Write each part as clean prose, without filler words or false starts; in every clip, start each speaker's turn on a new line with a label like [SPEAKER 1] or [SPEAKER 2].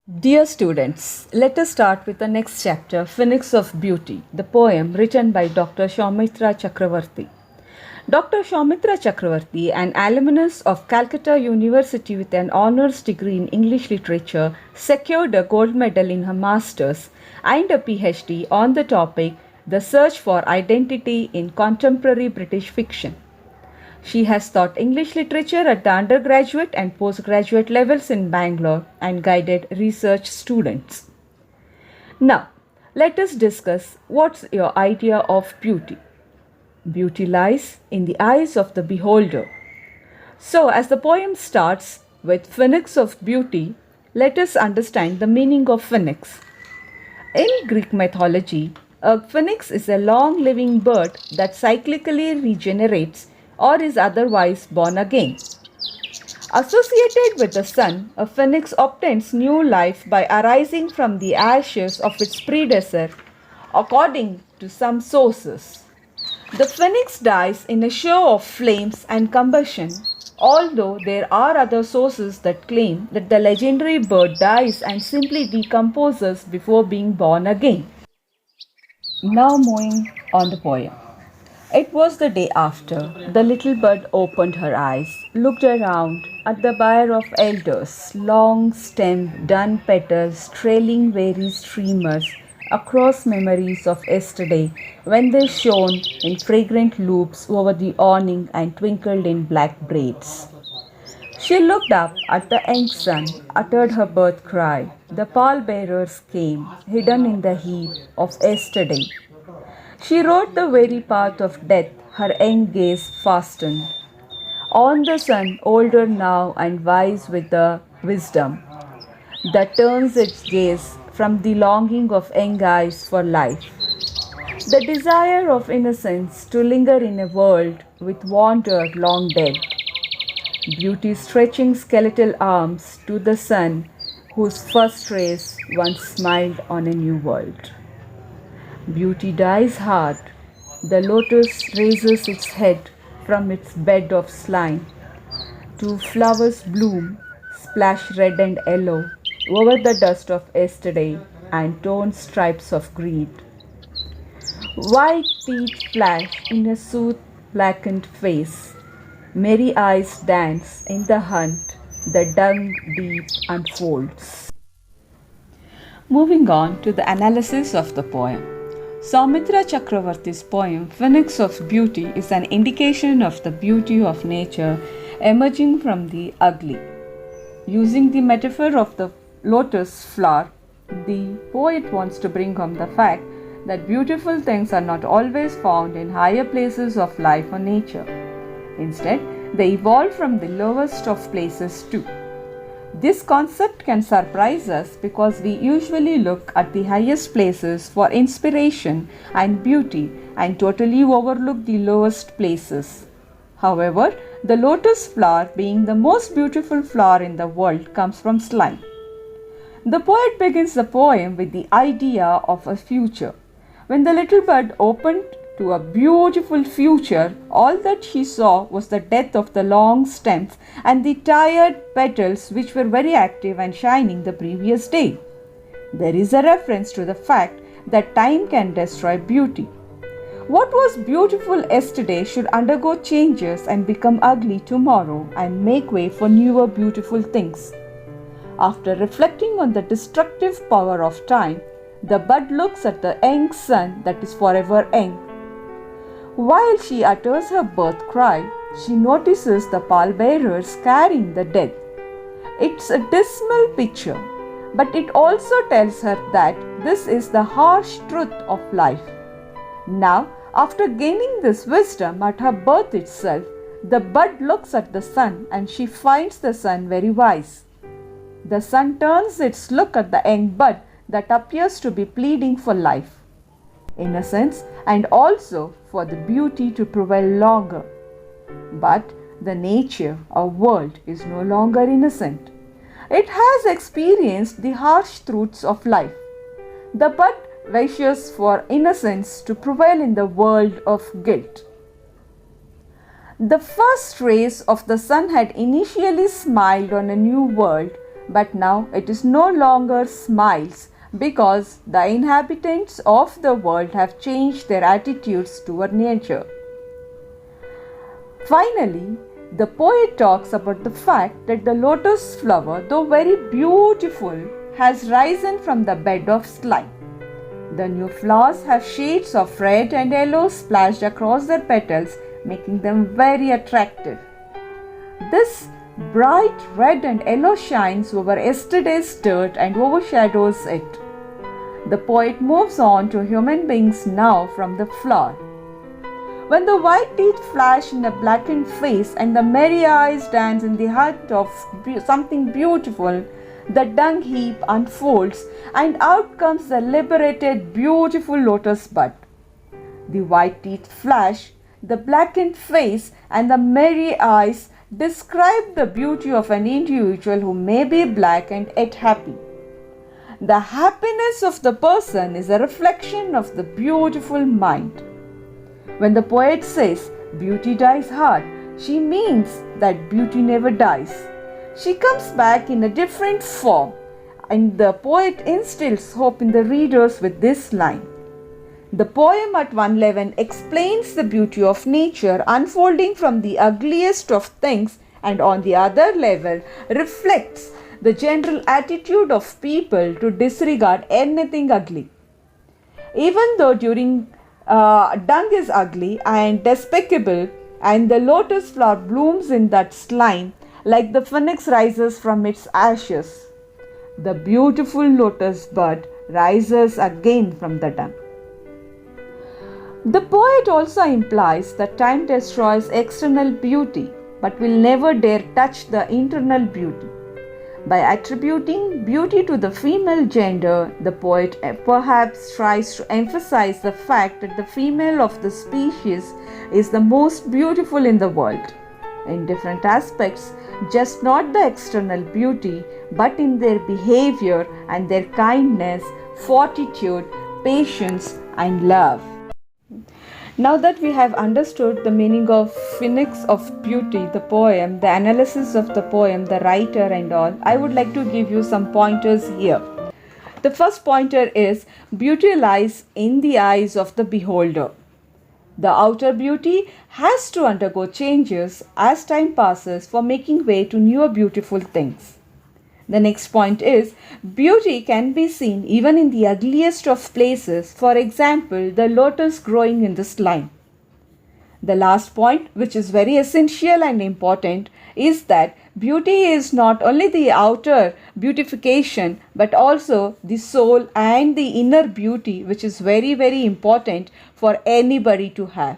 [SPEAKER 1] Dear students, let us start with the next chapter, Phoenix of Beauty, the poem written by Dr. Saumitra Chakravarti. Dr. Saumitra Chakravarti, an alumnus of Calcutta University with an honors degree in English literature, secured a gold medal in her master's and a PhD on the topic The Search for Identity in Contemporary British Fiction. She has taught English literature at the undergraduate and postgraduate levels in Bangalore and guided research students. Now, let us discuss what's your idea of beauty. Beauty lies in the eyes of the beholder. So, as the poem starts with Phoenix of Beauty, let us understand the meaning of phoenix. In Greek mythology, a phoenix is a long living bird that cyclically regenerates or is otherwise born again. Associated with the sun, a phoenix obtains new life by arising from the ashes of its predecessor, according to some sources. The phoenix dies in a show of flames and combustion, although there are other sources that claim that the legendary bird dies and simply decomposes before being born again. Now moving on the poem. It was the day after. The little bird opened her eyes, looked around at the byre of elders, long stemmed, dun petals trailing weary streamers across memories of yesterday when they shone in fragrant loops over the awning and twinkled in black braids. She looked up at the young sun, uttered her birth cry. The pallbearers came, hidden in the heat of yesterday. She rode the very path of death, her young gaze fastened on the sun, older now and wise with the wisdom that turns its gaze from the longing of young eyes for life. The desire of innocence to linger in a world with wonder long dead. Beauty stretching skeletal arms to the sun whose first rays once smiled on a new world. Beauty dies hard. The lotus raises its head from its bed of slime. Two flowers bloom, splash red and yellow over the dust of yesterday and torn stripes of greed. White teeth flash in a soothed blackened face. Merry eyes dance in the hunt. The dung deep unfolds. Moving on to the analysis of the poem. Saumitra Chakravarti's poem Phoenix of Beauty is an indication of the beauty of nature emerging from the ugly. Using the metaphor of the lotus flower, the poet wants to bring home the fact that beautiful things are not always found in higher places of life or nature. Instead, they evolve from the lowest of places too. This concept can surprise us because we usually look at the highest places for inspiration and beauty and totally overlook the lowest places. However, the lotus flower, being the most beautiful flower in the world, comes from slime. The poet begins the poem with the idea of a future. When the little bird opened to a beautiful future, all that she saw was the death of the long stems and the tired petals which were very active and shining the previous day. There is a reference to the fact that time can destroy beauty. What was beautiful yesterday should undergo changes and become ugly tomorrow and make way for newer beautiful things. After reflecting on the destructive power of time, the bud looks at the young sun that is forever young. While she utters her birth cry, she notices the pallbearers carrying the dead. It's a dismal picture, but it also tells her that this is the harsh truth of life. Now, after gaining this wisdom at her birth itself, the bud looks at the sun and she finds the sun very wise. The sun turns its look at the young bud that appears to be pleading for life, innocence, and also for the beauty to prevail longer. But the nature or world is no longer innocent. It has experienced the harsh truths of life. The bud wishes for innocence to prevail in the world of guilt. The first rays of the sun had initially smiled on a new world but now it is no longer smiles because the inhabitants of the world have changed their attitudes toward nature. Finally, the poet talks about the fact that the lotus flower, though very beautiful, has risen from the bed of slime. The new flowers have shades of red and yellow splashed across their petals, making them very attractive. This bright red and yellow shines over yesterday's dirt and overshadows it. The poet moves on to human beings now from the flower. When the white teeth flash in a blackened face and the merry eyes dance in the heart of something beautiful, the dung heap unfolds and out comes the liberated, beautiful lotus bud. The white teeth flash, the blackened face, and the merry eyes describe the beauty of an individual who may be black and yet happy. The happiness of the person is a reflection of the beautiful mind. When the poet says, "Beauty dies hard," she means that beauty never dies. She comes back in a different form, and the poet instills hope in the readers with this line. The poem at one level explains the beauty of nature unfolding from the ugliest of things, and on the other level reflects the general attitude of people to disregard anything ugly. Even though dung is ugly and despicable, and the lotus flower blooms in that slime like the phoenix rises from its ashes, the beautiful lotus bud rises again from the dung. The poet also implies that time destroys external beauty but will never dare touch the internal beauty. By attributing beauty to the female gender, the poet perhaps tries to emphasize the fact that the female of the species is the most beautiful in the world, in different aspects, just not the external beauty, but in their behavior and their kindness, fortitude, patience, and love. Now that we have understood the meaning of Phoenix of Beauty, the poem, the analysis of the poem, the writer and all, I would like to give you some pointers here. The first pointer is beauty lies in the eyes of the beholder. The outer beauty has to undergo changes as time passes for making way to newer beautiful things. The next point is beauty can be seen even in the ugliest of places, for example, the lotus growing in the slime. The last point, which is very essential and important, is that beauty is not only the outer beautification but also the soul and the inner beauty, which is very, very important for anybody to have.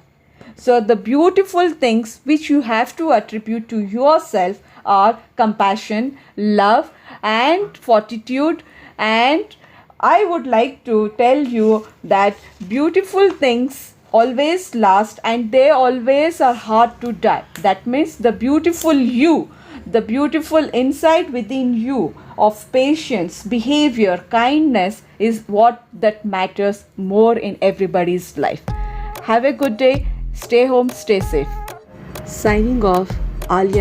[SPEAKER 1] So the beautiful things which you have to attribute to yourself are compassion, love, and fortitude. And I would like to tell you that beautiful things always last and they always are hard to die. That means the beautiful you, the beautiful inside within you of patience, behavior, kindness is what that matters more in everybody's life. Have a good day. Stay home, stay safe. Signing off, Alia.